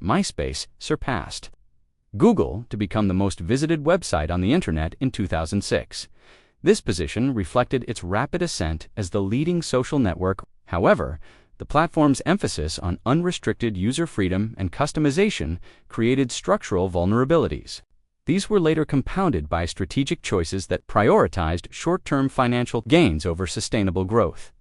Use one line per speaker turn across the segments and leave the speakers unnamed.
MySpace surpassed Google to become the most visited website on the internet in 2006. This position reflected its rapid ascent as the leading social network. However, the platform's emphasis on unrestricted user freedom and customization created structural vulnerabilities. These were later compounded by strategic choices that prioritized short-term financial gains over sustainable growth.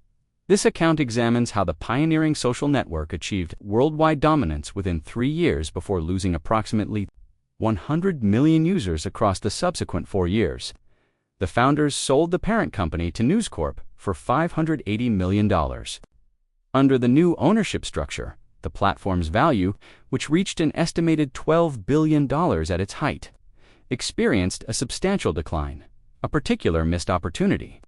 This account examines how the pioneering social network achieved worldwide dominance within 3 years before losing approximately 100 million users across the subsequent 4 years. The founders sold the parent company to News Corp for $580 million. Under the new ownership structure, the platform's value, which reached an estimated $12 billion at its height, experienced a substantial decline, a particular missed opportunity.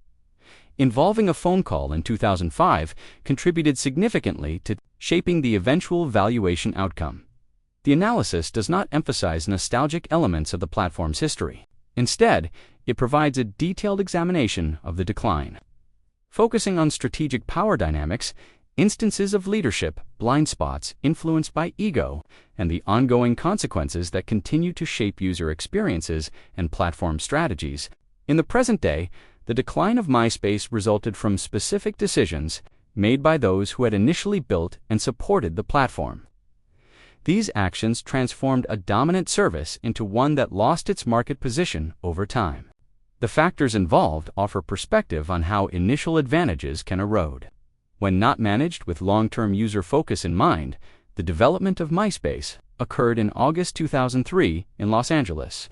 Involving a phone call in 2005 contributed significantly to shaping the eventual valuation outcome. The analysis does not emphasize nostalgic elements of the platform's history. Instead, it provides a detailed examination of the decline. Focusing on strategic power dynamics, instances of leadership, blind spots influenced by ego, and the ongoing consequences that continue to shape user experiences and platform strategies. In the present day, the decline of MySpace resulted from specific decisions made by those who had initially built and supported the platform. These actions transformed a dominant service into one that lost its market position over time. The factors involved offer perspective on how initial advantages can erode. When not managed with long-term user focus in mind, the development of MySpace occurred in August 2003 in Los Angeles.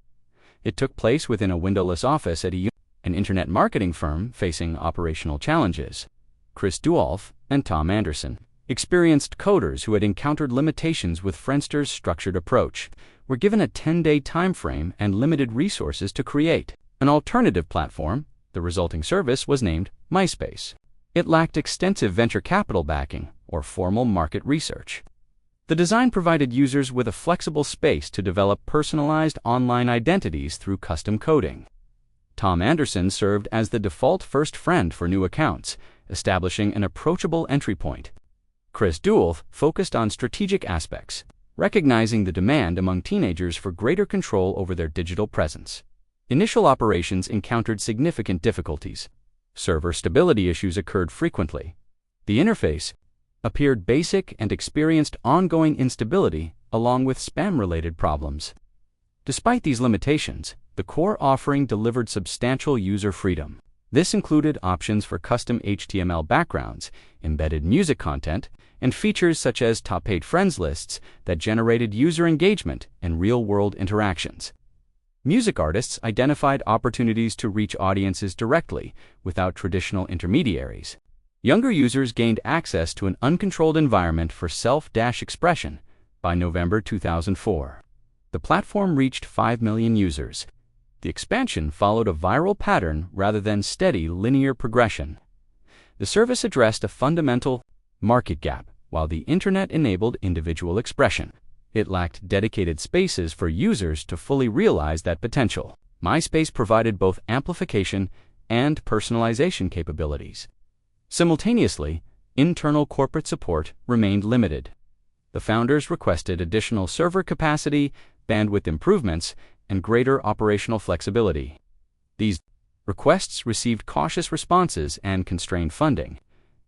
It took place within a windowless office at an internet marketing firm facing operational challenges. Chris Duolf and Tom Anderson, experienced coders who had encountered limitations with Friendster's structured approach, were given a 10-day time frame and limited resources to create an alternative platform. The resulting service was named MySpace. It lacked extensive venture capital backing or formal market research. The design provided users with a flexible space to develop personalized online identities through custom coding. Tom Anderson served as the default first friend for new accounts, establishing an approachable entry point. Chris Duolf focused on strategic aspects, recognizing the demand among teenagers for greater control over their digital presence. Initial operations encountered significant difficulties. Server stability issues occurred frequently. The interface appeared basic and experienced ongoing instability along with spam-related problems. Despite these limitations, the core offering delivered substantial user freedom. This included options for custom HTML backgrounds, embedded music content, and features such as top-paid friends lists that generated user engagement and real-world interactions. Music artists identified opportunities to reach audiences directly without traditional intermediaries. Younger users gained access to an uncontrolled environment for self-expression. By November 2004, the platform reached 5 million users. The expansion followed a viral pattern rather than steady linear progression. The service addressed a fundamental market gap, while the internet enabled individual expression. It lacked dedicated spaces for users to fully realize that potential. MySpace provided both amplification and personalization capabilities. Simultaneously, internal corporate support remained limited. The founders requested additional server capacity, bandwidth improvements, and greater operational flexibility. These requests received cautious responses and constrained funding.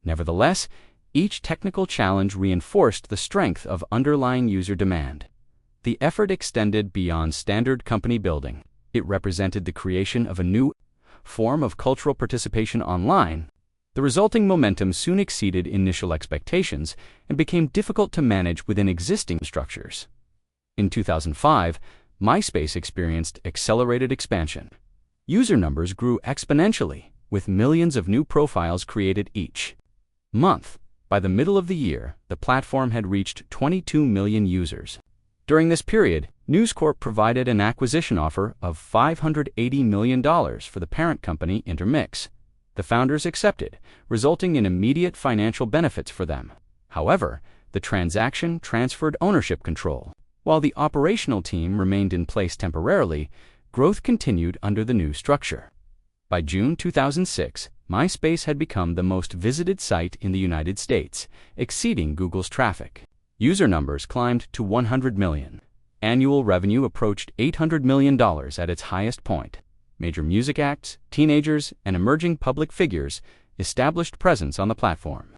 Nevertheless, each technical challenge reinforced the strength of underlying user demand. The effort extended beyond standard company building. It represented the creation of a new form of cultural participation online. The resulting momentum soon exceeded initial expectations and became difficult to manage within existing structures. In 2005, MySpace experienced accelerated expansion. User numbers grew exponentially, with millions of new profiles created each month. By the middle of the year, the platform had reached 22 million users. During this period, News Corp provided an acquisition offer of $580 million for the parent company Intermix. The founders accepted, resulting in immediate financial benefits for them. However, the transaction transferred ownership control. While the operational team remained in place temporarily, growth continued under the new structure. By June 2006, MySpace had become the most visited site in the United States, exceeding Google's traffic. User numbers climbed to 100 million. Annual revenue approached $800 million at its highest point. Major music acts, teenagers, and emerging public figures established presence on the platform.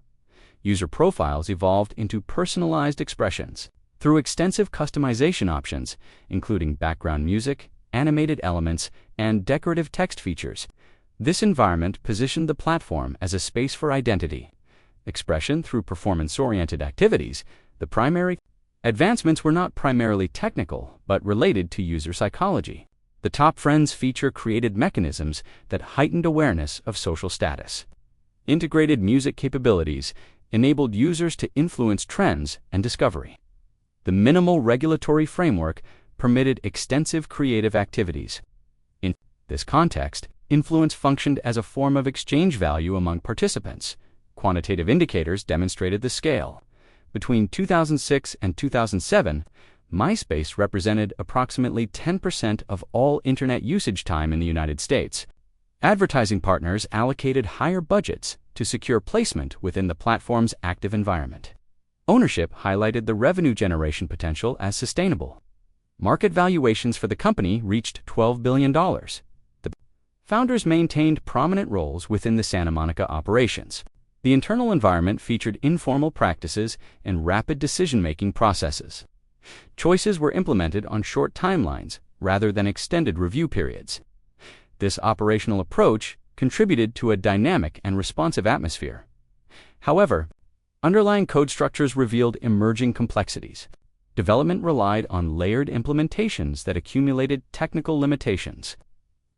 User profiles evolved into personalized expressions through extensive customization options, including background music, animated elements, and decorative text features. This environment positioned the platform as a space for identity expression through performance-oriented activities. The primary advancements were not primarily technical, but related to user psychology. The Top Friends feature created mechanisms that heightened awareness of social status. Integrated music capabilities enabled users to influence trends and discovery. The minimal regulatory framework permitted extensive creative activities. In this context, influence functioned as a form of exchange value among participants. Quantitative indicators demonstrated the scale. Between 2006 and 2007, MySpace represented approximately 10% of all internet usage time in the United States. Advertising partners allocated higher budgets to secure placement within the platform's active environment. Ownership highlighted the revenue generation potential as sustainable. Market valuations for the company reached $12 billion. The founders maintained prominent roles within the Santa Monica operations. The internal environment featured informal practices and rapid decision-making processes. Choices were implemented on short timelines rather than extended review periods. This operational approach contributed to a dynamic and responsive atmosphere. However, underlying code structures revealed emerging complexities. Development relied on layered implementations that accumulated technical limitations.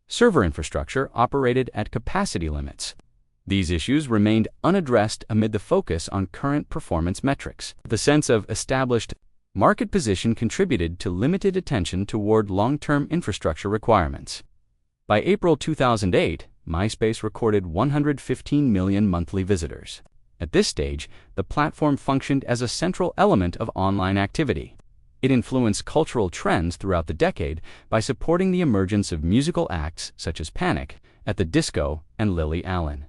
Server infrastructure operated at capacity limits. These issues remained unaddressed amid the focus on current performance metrics. The sense of established market position contributed to limited attention toward long-term infrastructure requirements. By April 2008, MySpace recorded 115 million monthly visitors. At this stage, the platform functioned as a central element of online activity. It influenced cultural trends throughout the decade by supporting the emergence of musical acts such as Panic! At the Disco and Lily Allen.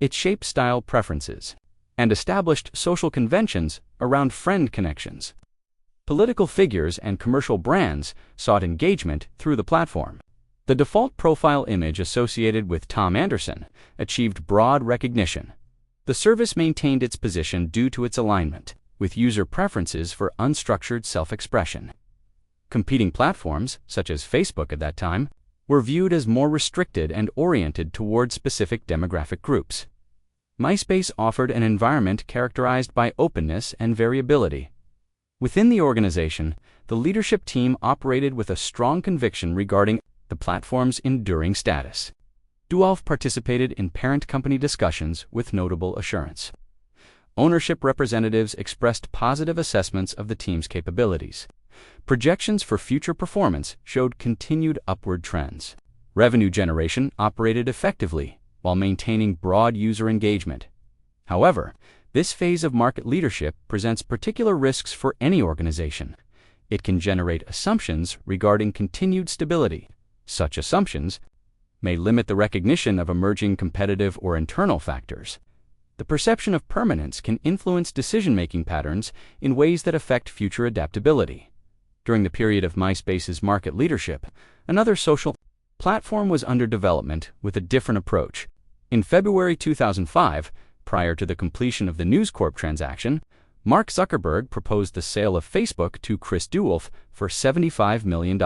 It shaped style preferences and established social conventions around friend connections. Political figures and commercial brands sought engagement through the platform. The default profile image associated with Tom Anderson achieved broad recognition. The service maintained its position due to its alignment with user preferences for unstructured self-expression. Competing platforms, such as Facebook at that time, were viewed as more restricted and oriented toward specific demographic groups. MySpace offered an environment characterized by openness and variability. Within the organization, the leadership team operated with a strong conviction regarding the platform's enduring status. Dualf participated in parent company discussions with notable assurance. Ownership representatives expressed positive assessments of the team's capabilities. Projections for future performance showed continued upward trends. Revenue generation operated effectively while maintaining broad user engagement. However, this phase of market leadership presents particular risks for any organization. It can generate assumptions regarding continued stability. Such assumptions may limit the recognition of emerging competitive or internal factors. The perception of permanence can influence decision-making patterns in ways that affect future adaptability. During the period of MySpace's market leadership, another social platform was under development with a different approach. In February 2005, prior to the completion of the News Corp transaction, Mark Zuckerberg proposed the sale of Facebook to Chris Dualf for $75 million.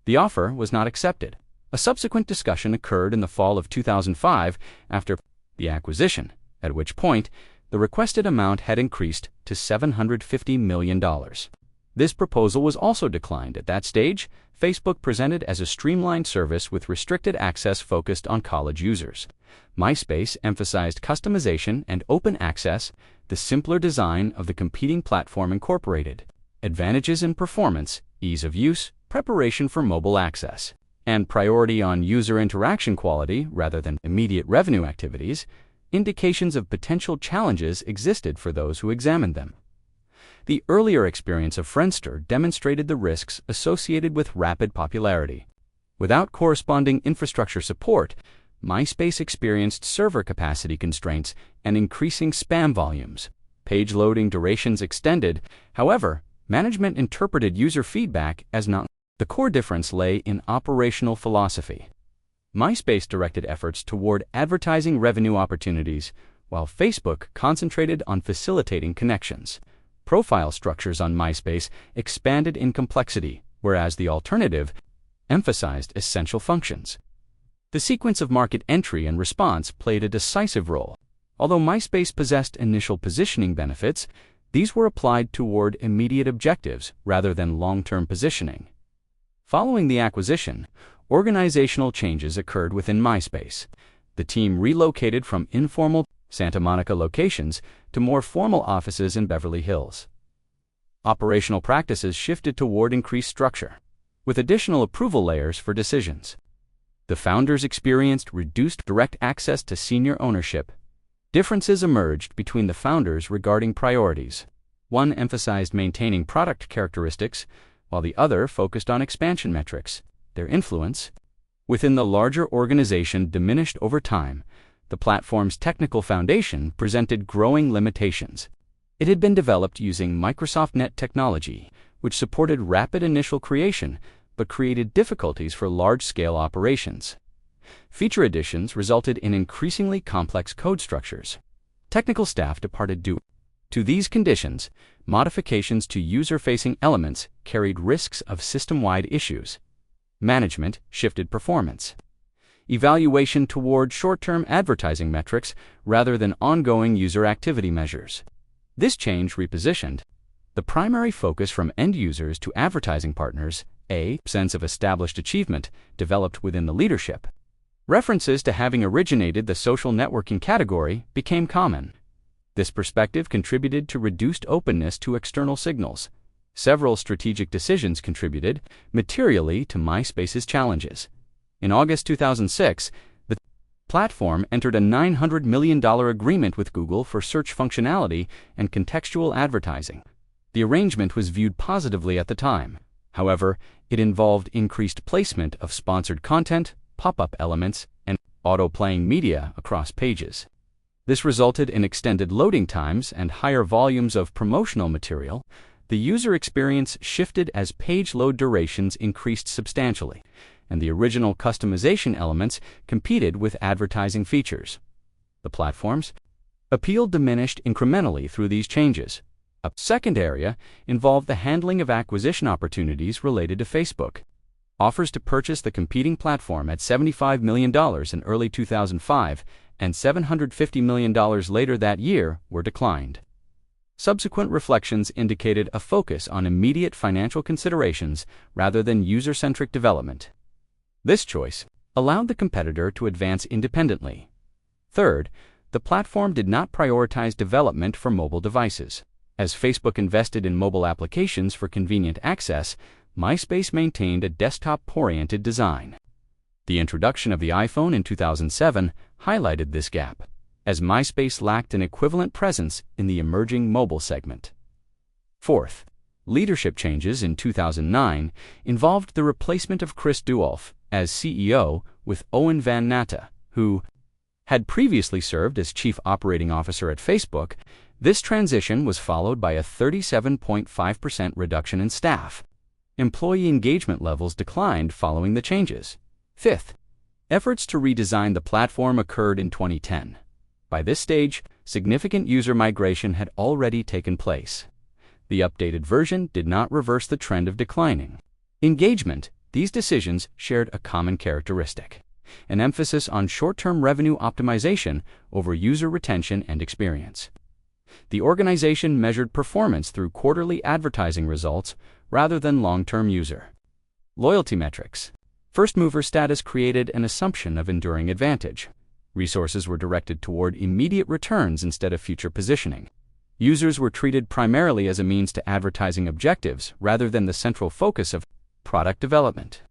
The offer was not accepted. A subsequent discussion occurred in the fall of 2005 after the acquisition, at which point the requested amount had increased to $750 million. This proposal was also declined. At that stage, Facebook presented as a streamlined service with restricted access focused on college users. MySpace emphasized customization and open access. The simpler design of the competing platform incorporated advantages in performance, ease of use, preparation for mobile access, and priority on user interaction quality rather than immediate revenue activities. Indications of potential challenges existed for those who examined them. The earlier experience of Friendster demonstrated the risks associated with rapid popularity. Without corresponding infrastructure support, MySpace experienced server capacity constraints and increasing spam volumes. Page loading durations extended. However, management interpreted user feedback as not. The core difference lay in operational philosophy. MySpace directed efforts toward advertising revenue opportunities, while Facebook concentrated on facilitating connections. Profile structures on MySpace expanded in complexity, whereas the alternative emphasized essential functions. The sequence of market entry and response played a decisive role. Although MySpace possessed initial positioning benefits, these were applied toward immediate objectives rather than long-term positioning. Following the acquisition, organizational changes occurred within MySpace. The team relocated from informal Santa Monica locations to more formal offices in Beverly Hills. Operational practices shifted toward increased structure, with additional approval layers for decisions. The founders experienced reduced direct access to senior ownership. Differences emerged between the founders regarding priorities. One emphasized maintaining product characteristics, while the other focused on expansion metrics. Their influence within the larger organization diminished over time. The platform's technical foundation presented growing limitations. It had been developed using Microsoft Net technology, which supported rapid initial creation but created difficulties for large-scale operations. Feature additions resulted in increasingly complex code structures. Technical staff departed due to these conditions. Modifications to user-facing elements carried risks of system-wide issues. Management shifted performance evaluation toward short-term advertising metrics rather than ongoing user activity measures. This change repositioned the primary focus from end users to advertising partners. A sense of established achievement developed within the leadership. References to having originated the social networking category became common. This perspective contributed to reduced openness to external signals. Several strategic decisions contributed materially to MySpace's challenges. In August 2006, the platform entered a $900 million agreement with Google for search functionality and contextual advertising. The arrangement was viewed positively at the time. However, it involved increased placement of sponsored content, pop-up elements, and auto-playing media across pages. This resulted in extended loading times and higher volumes of promotional material. The user experience shifted as page load durations increased substantially, and the original customization elements competed with advertising features. The platform's appeal diminished incrementally through these changes. A second area involved the handling of acquisition opportunities related to Facebook. Offers to purchase the competing platform at $75 million in early 2005 and $750 million later that year were declined. Subsequent reflections indicated a focus on immediate financial considerations rather than user-centric development. This choice allowed the competitor to advance independently. Third, the platform did not prioritize development for mobile devices. As Facebook invested in mobile applications for convenient access, MySpace maintained a desktop-oriented design. The introduction of the iPhone in 2007 highlighted this gap, as MySpace lacked an equivalent presence in the emerging mobile segment. Fourth, leadership changes in 2009 involved the replacement of Chris Duolf as CEO with Owen Van Natta, who had previously served as Chief Operating Officer at Facebook. This transition was followed by a 37.5% reduction in staff. Employee engagement levels declined following the changes. Fifth, efforts to redesign the platform occurred in 2010. By this stage, significant user migration had already taken place. The updated version did not reverse the trend of declining engagement. These decisions shared a common characteristic: an emphasis on short-term revenue optimization over user retention and experience. The organization measured performance through quarterly advertising results rather than long-term user loyalty metrics. First-mover status created an assumption of enduring advantage. Resources were directed toward immediate returns instead of future positioning. Users were treated primarily as a means to advertising objectives rather than the central focus of product development.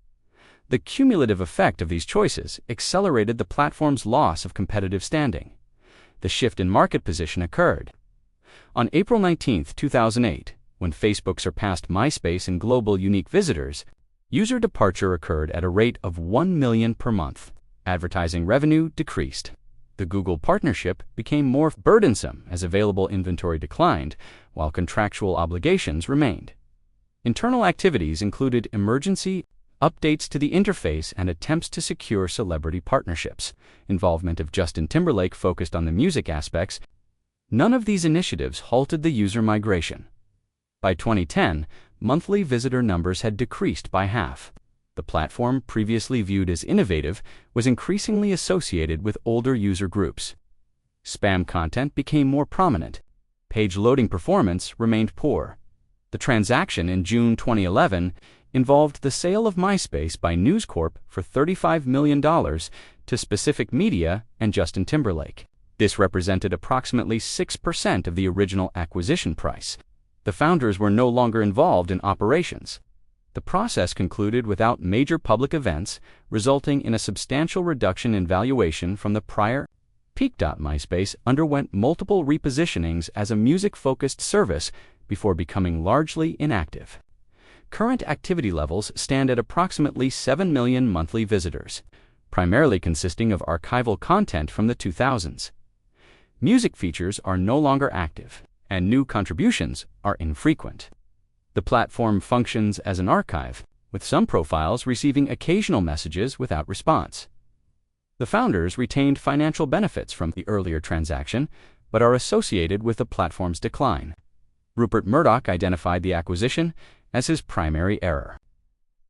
The cumulative effect of these choices accelerated the platform's loss of competitive standing. The shift in market position occurred on April 19, 2008, when Facebook surpassed MySpace in global unique visitors. User departure occurred at a rate of 1 million per month. Advertising revenue decreased. The Google partnership became more burdensome as available inventory declined, while contractual obligations remained. Internal activities included emergency updates to the interface and attempts to secure celebrity partnerships. Involvement of Justin Timberlake focused on the music aspects. None of these initiatives halted the user migration. By 2010, monthly visitor numbers had decreased by half. The platform, previously viewed as innovative, was increasingly associated with older user groups. Spam content became more prominent. Page loading performance remained poor. The transaction in June 2011 involved the sale of MySpace by News Corp for $35 million to Specific Media and Justin Timberlake. This represented approximately 6% of the original acquisition price. The founders were no longer involved in operations. The process concluded without major public events, resulting in a substantial reduction in valuation from the prior peak. MySpace underwent multiple repositionings as a music-focused service before becoming largely inactive. Current activity levels stand at approximately 7 million monthly visitors, primarily consisting of archival content from the 2000s. Music features are no longer active, and new contributions are infrequent. The platform functions as an archive, with some profiles receiving occasional messages without response. The founders retained financial benefits from the earlier transaction, but are associated with the platform's decline. Rupert Murdoch identified the acquisition as his primary error.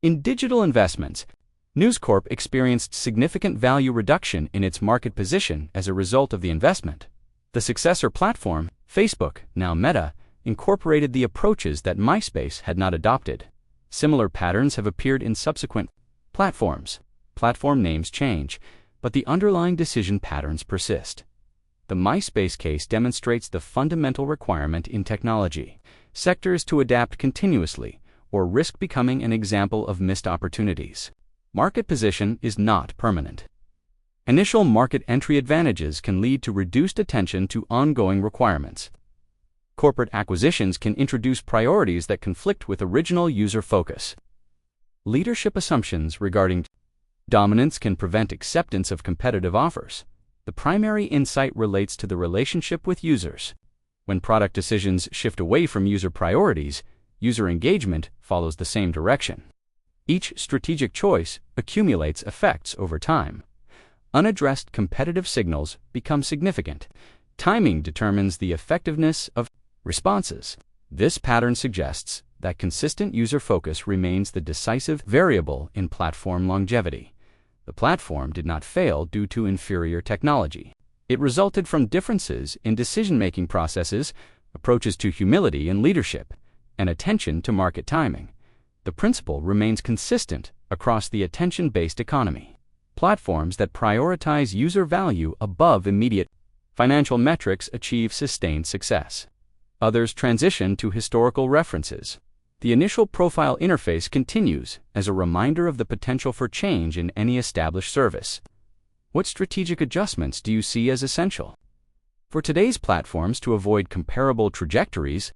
In digital investments, News Corp experienced significant value reduction in its market position as a result of the investment. The successor platform, Facebook, now Meta, incorporated the approaches that MySpace had not adopted. Similar patterns have appeared in subsequent platforms. Platform names change, but the underlying decision patterns persist. The MySpace case demonstrates the fundamental requirement in technology sectors to adapt continuously, or risk becoming an example of missed opportunities. Market position is not permanent. Initial market entry advantages can lead to reduced attention to ongoing requirements. Corporate acquisitions can introduce priorities that conflict with original user focus. Leadership assumptions regarding dominance can prevent acceptance of competitive offers. The primary insight relates to the relationship with users. When product decisions shift away from user priorities, user engagement follows the same direction. Each strategic choice accumulates effects over time. Unaddressed competitive signals become significant. Timing determines the effectiveness of responses. This pattern suggests that consistent user focus remains the decisive variable in platform longevity. The platform did not fail due to inferior technology. It resulted from differences in decision-making processes, approaches to humility and leadership, and attention to market timing. The principle remains consistent across the attention-based economy. Platforms that prioritize user value above immediate financial metrics achieve sustained success. Others transition to historical references. The initial profile interface continues as a reminder of the potential for change in any established service. What strategic adjustments do you see as essential? For today's platforms to avoid comparable trajectories,